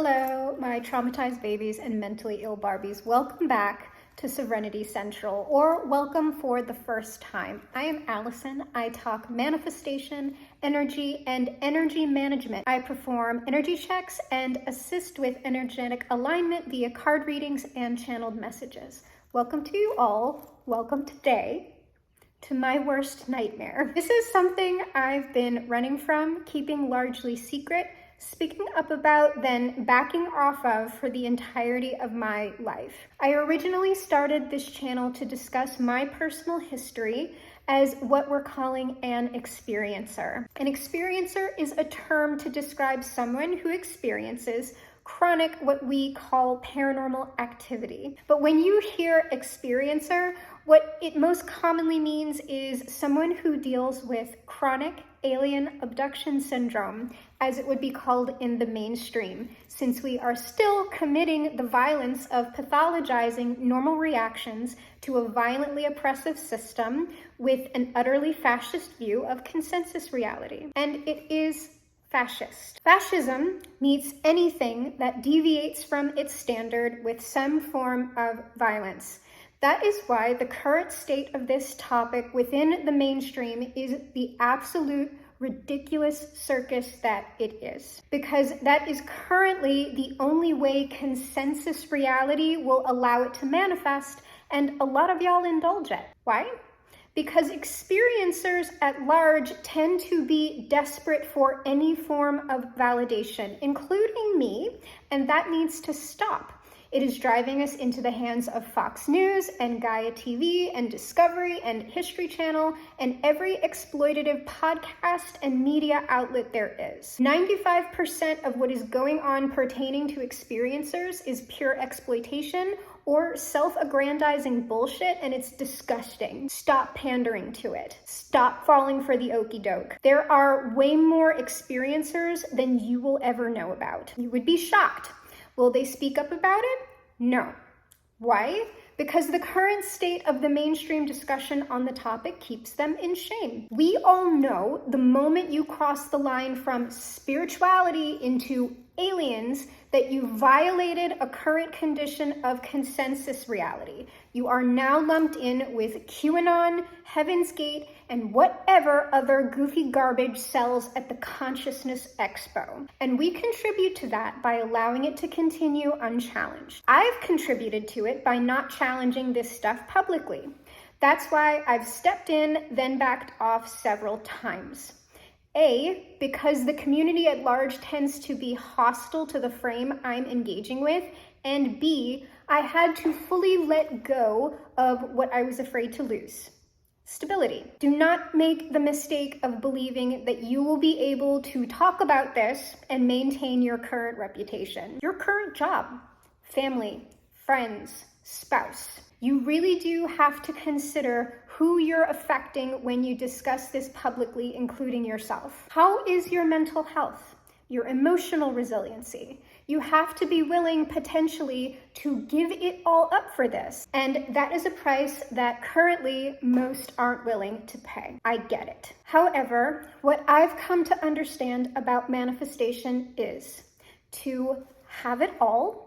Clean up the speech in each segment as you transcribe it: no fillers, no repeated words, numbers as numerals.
Hello, my traumatized babies and mentally ill Barbies. Welcome back to Serenity Central, or welcome for the first time. I am Allison. I talk manifestation, energy, and energy management. I perform energy checks and assist with energetic alignment via card readings and channeled messages. Welcome to you all. Welcome today to my worst nightmare. This is something I've been running from, keeping largely secret, speaking up about, then backing off of for the entirety of my life. I originally started this channel to discuss my personal history as what we're calling an experiencer. An experiencer is a term to describe someone who experiences chronic, what we call paranormal activity. But when you hear experiencer, what it most commonly means is someone who deals with chronic alien abduction syndrome, as it would be called in the mainstream, since we are still committing the violence of pathologizing normal reactions to a violently oppressive system with an utterly fascist view of consensus reality. And it is fascist. Fascism meets anything that deviates from its standard with some form of violence. That is why the current state of this topic within the mainstream is the absolute ridiculous circus that it is. Because that is currently the only way consensus reality will allow it to manifest, and a lot of y'all indulge it. Why? Because experiencers at large tend to be desperate for any form of validation, including me, and that needs to stop. It is driving us into the hands of Fox News and Gaia TV and Discovery and History Channel and every exploitative podcast and media outlet there is. 95% of what is going on pertaining to experiencers is pure exploitation or self-aggrandizing bullshit, and it's disgusting. Stop pandering to it. Stop falling for the okie doke. There are way more experiencers than you will ever know about. You would be shocked. Will they speak up about it? No. Why? Because the current state of the mainstream discussion on the topic keeps them in shame. We all know the moment you cross the line from spirituality into aliens that you violated a current condition of consensus reality. You are now lumped in with QAnon, Heaven's Gate, and whatever other goofy garbage sells at the Consciousness Expo. And we contribute to that by allowing it to continue unchallenged. I've contributed to it by not challenging this stuff publicly. That's why I've stepped in, then backed off several times. A, because the community at large tends to be hostile to the frame I'm engaging with, and B, I had to fully let go of what I was afraid to lose. Stability. Do not make the mistake of believing that you will be able to talk about this and maintain your current reputation, your current job, family, friends, spouse. You really do have to consider who you're affecting when you discuss this publicly, including yourself. How is your mental health? Your emotional resiliency? You have to be willing potentially to give it all up for this. And that is a price that currently most aren't willing to pay. I get it. However, what I've come to understand about manifestation is to have it all,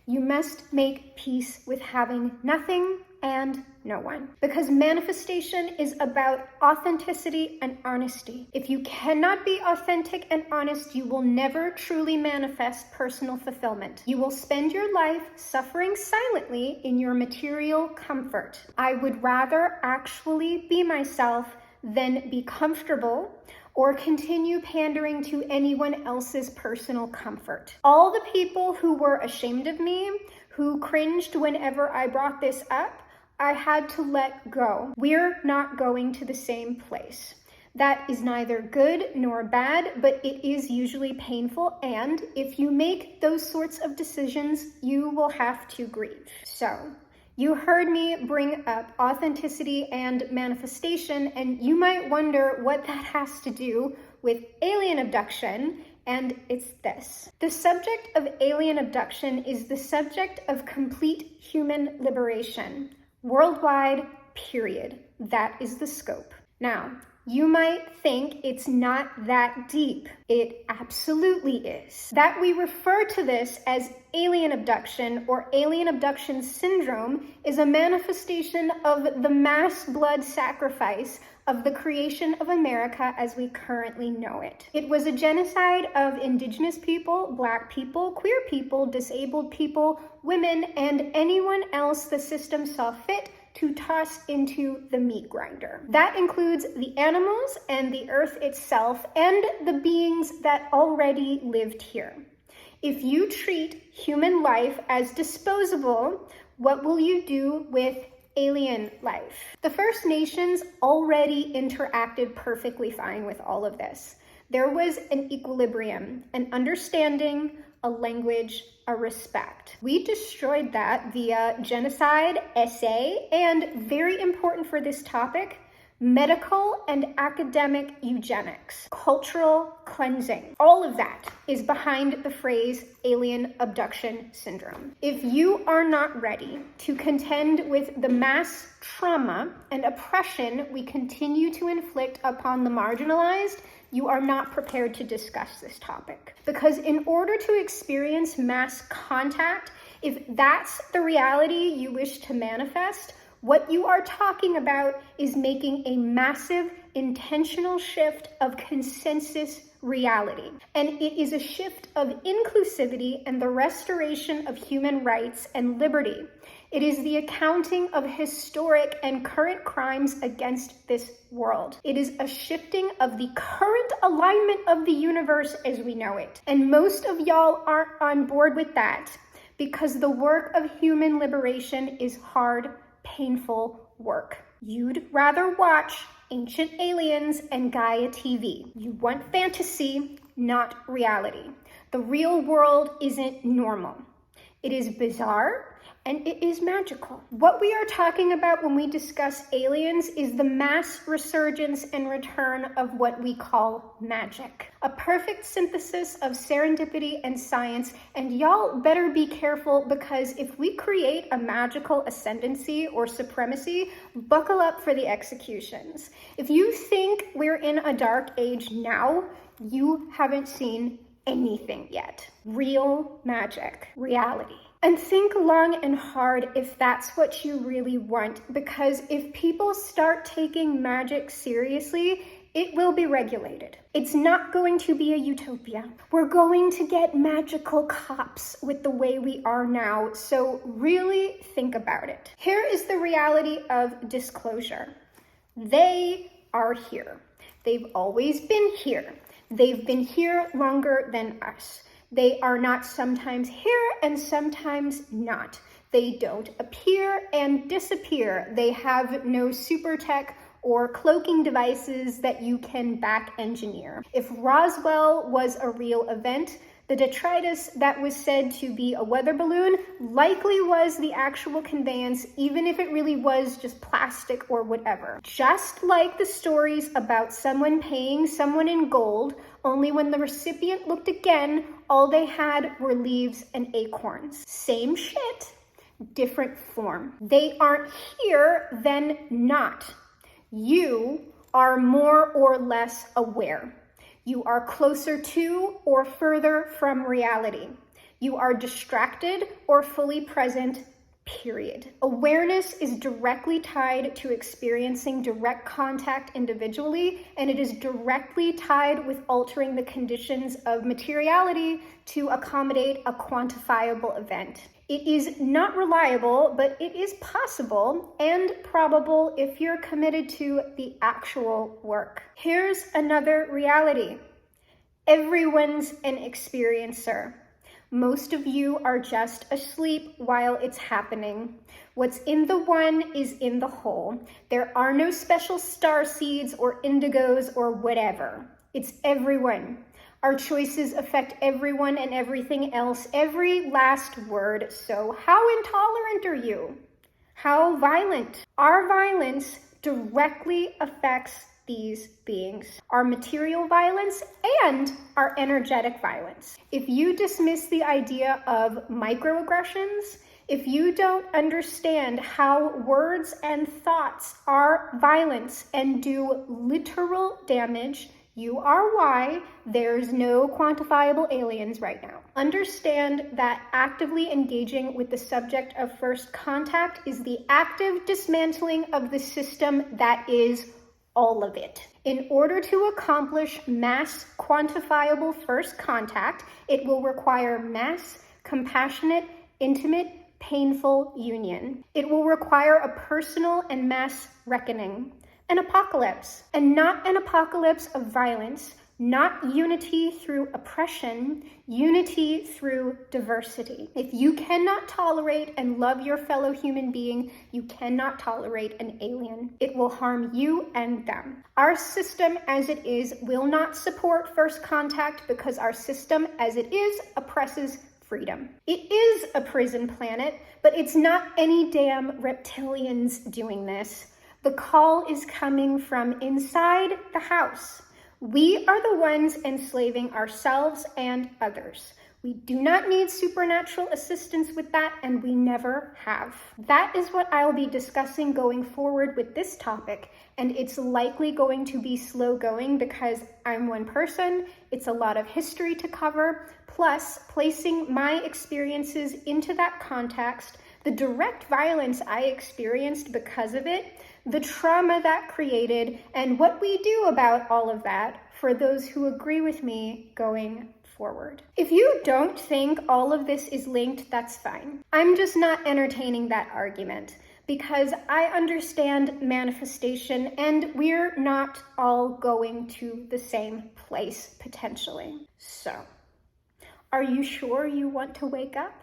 you must make peace with having nothing and no one. Because manifestation is about authenticity and honesty. If you cannot be authentic and honest, you will never truly manifest personal fulfillment. You will spend your life suffering silently in your material comfort. I would rather actually be myself than be comfortable or continue pandering to anyone else's personal comfort. All the people who were ashamed of me, who cringed whenever I brought this up, I had to let go. We're not going to the same place. That is neither good nor bad, but it is usually painful, and if you make those sorts of decisions, you will have to grieve. So, you heard me bring up authenticity and manifestation, and you might wonder what that has to do with alien abduction, and it's this. The subject of alien abduction is the subject of complete human liberation. Worldwide, period. That is the scope. Now, You might think it's not that deep. It absolutely is. That we refer to this as alien abduction or alien abduction syndrome is a manifestation of the mass blood sacrifice of the creation of America as we currently know it. It was a genocide of indigenous people, Black people, queer people, disabled people, women, and anyone else the system saw fit to toss into the meat grinder. That includes the animals and the earth itself and the beings that already lived here. If you treat human life as disposable, what will you do with alien life? The First Nations already interacted perfectly fine with all of this. There was an equilibrium, an understanding, a language, a respect. We destroyed that via genocide, essay, and very important for this topic, medical and academic eugenics, cultural cleansing. All of that is behind the phrase alien abduction syndrome. If you are not ready to contend with the mass trauma and oppression we continue to inflict upon the marginalized, you are not prepared to discuss this topic. Because in order to experience mass contact, if that's the reality you wish to manifest, what you are talking about is making a massive intentional shift of consensus reality. And it is a shift of inclusivity and the restoration of human rights and liberty. It is the accounting of historic and current crimes against this world. It is a shifting of the current alignment of the universe as we know it. And most of y'all aren't on board with that because the work of human liberation is hard, painful work. You'd rather watch Ancient Aliens and Gaia TV. You want fantasy, not reality. The real world isn't normal. It is bizarre and it is magical. What we are talking about when we discuss aliens is the mass resurgence and return of what we call magic. A perfect synthesis of serendipity and science, and y'all better be careful because if we create a magical ascendancy or supremacy, buckle up for the executions. If you think we're in a dark age now, you haven't seen anything yet. Real magic, reality. And think long and hard if that's what you really want, because if people start taking magic seriously, it will be regulated. It's not going to be a utopia. We're going to get magical cops with the way we are now, so really think about it. Here is the reality of disclosure. They are here. They've always been here. They've been here longer than us. They are not sometimes here and sometimes not. They don't appear and disappear. They have no super tech or cloaking devices that you can back engineer. If Roswell was a real event, the detritus that was said to be a weather balloon likely was the actual conveyance, even if it really was just plastic or whatever. Just like the stories about someone paying someone in gold, only when the recipient looked again, all they had were leaves and acorns. Same shit, different form. They aren't here, then not. You are more or less aware. You are closer to or further from reality. You are distracted or fully present, period. Awareness is directly tied to experiencing direct contact individually, and it is directly tied with altering the conditions of materiality to accommodate a quantifiable event. It is not reliable, but it is possible and probable if you're committed to the actual work. Here's another reality. Everyone's an experiencer. Most of you are just asleep while it's happening. What's in the one is in the whole. There are no special star seeds or indigos or whatever. It's everyone. Our choices affect everyone and everything else, every last word. So how intolerant are you? How violent? Our violence directly affects these beings, our material violence and our energetic violence. If you dismiss the idea of microaggressions, If you don't understand how words and thoughts are violence and do literal damage, you are why there's no quantifiable aliens right now. Understand that actively engaging with the subject of first contact is the active dismantling of the system that is all of it. In order to accomplish mass quantifiable first contact, it will require mass, compassionate, intimate, painful union. It will require a personal and mass reckoning. An apocalypse, and not an apocalypse of violence, not unity through oppression, unity through diversity. If you cannot tolerate and love your fellow human being, you cannot tolerate an alien. It will harm you and them. Our system as it is will not support first contact because our system as it is oppresses freedom. It is a prison planet, but it's not any damn reptilians doing this. The call is coming from inside the house. We are the ones enslaving ourselves and others. We do not need supernatural assistance with that, and we never have. That is what I'll be discussing going forward with this topic, and it's likely going to be slow going because I'm one person, it's a lot of history to cover, plus placing my experiences into that context, the direct violence I experienced because of it, the trauma that created, and what we do about all of that for those who agree with me going forward. If you don't think all of this is linked, that's fine. I'm just not entertaining that argument because I understand manifestation and we're not all going to the same place potentially. So, are you sure you want to wake up?